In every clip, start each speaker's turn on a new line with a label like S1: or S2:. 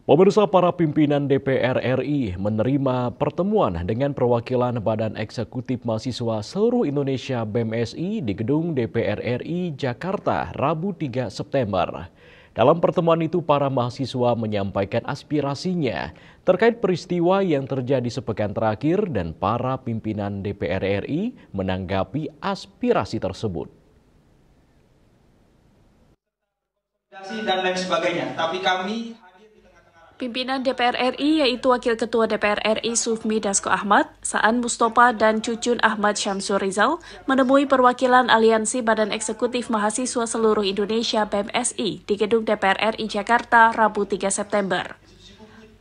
S1: Pemirsa, para pimpinan DPR RI menerima pertemuan dengan perwakilan Badan Eksekutif Mahasiswa Seluruh Indonesia (BEMSI) di Gedung DPR RI Jakarta, Rabu 3 September. Dalam pertemuan itu, para mahasiswa menyampaikan aspirasinya terkait peristiwa yang terjadi sepekan terakhir dan para pimpinan DPR RI menanggapi aspirasi tersebut.
S2: Dan lain sebagainya, tapi kami
S3: Pimpinan DPR RI yaitu Wakil Ketua DPR RI Sufmi Dasko Ahmad, Saan Mustopa, dan Cucun Ahmad Syamsur Rizal menemui perwakilan Aliansi Badan Eksekutif Mahasiswa Seluruh Indonesia (BEMSI) di Gedung DPR RI Jakarta, Rabu 3 September.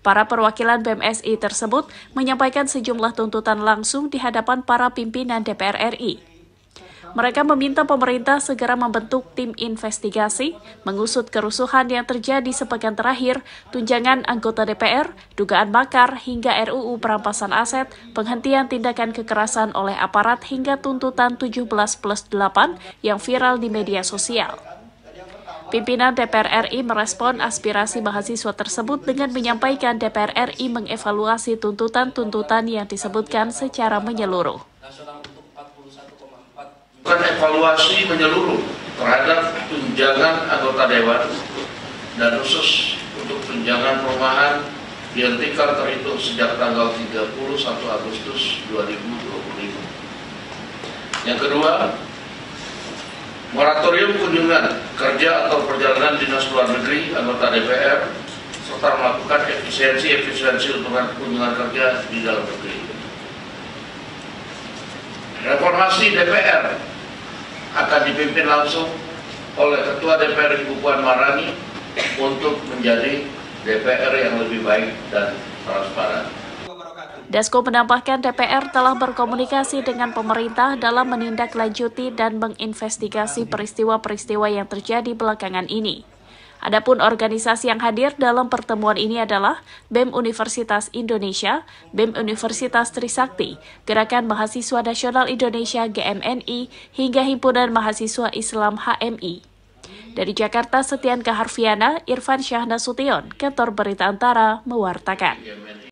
S3: Para perwakilan BEMSI tersebut menyampaikan sejumlah tuntutan langsung di hadapan para pimpinan DPR RI. Mereka meminta pemerintah segera membentuk tim investigasi, mengusut kerusuhan yang terjadi sepekan terakhir, tunjangan anggota DPR, dugaan makar, hingga RUU perampasan aset, penghentian tindakan kekerasan oleh aparat, hingga tuntutan 17+8 yang viral di media sosial. Pimpinan DPR RI merespon aspirasi mahasiswa tersebut dengan menyampaikan DPR RI mengevaluasi tuntutan-tuntutan yang disebutkan secara menyeluruh.
S4: Evaluasi menyeluruh terhadap tunjangan anggota dewan dan khusus untuk tunjangan perumahan dihentikan terhitung sejak tanggal 31 Agustus 2025. Yang kedua, moratorium kunjungan kerja atau perjalanan dinas luar negeri anggota DPR serta melakukan efisiensi untuk kunjungan kerja di dalam negeri. Reformasi DPR akan dipimpin langsung oleh Ketua DPR Ibu Puan Maharani untuk menjadi DPR yang lebih baik dan transparan.
S3: Dasko menambahkan DPR telah berkomunikasi dengan pemerintah dalam menindaklanjuti dan menginvestigasi peristiwa-peristiwa yang terjadi belakangan ini. Adapun organisasi yang hadir dalam pertemuan ini adalah BEM Universitas Indonesia, BEM Universitas Trisakti, Gerakan Mahasiswa Nasional Indonesia (GMNI), hingga Himpunan Mahasiswa Islam (HMI). Dari Jakarta, Setian Kaharfiana, Irfan Syah Nasution, Kantor Berita Antara, mewartakan.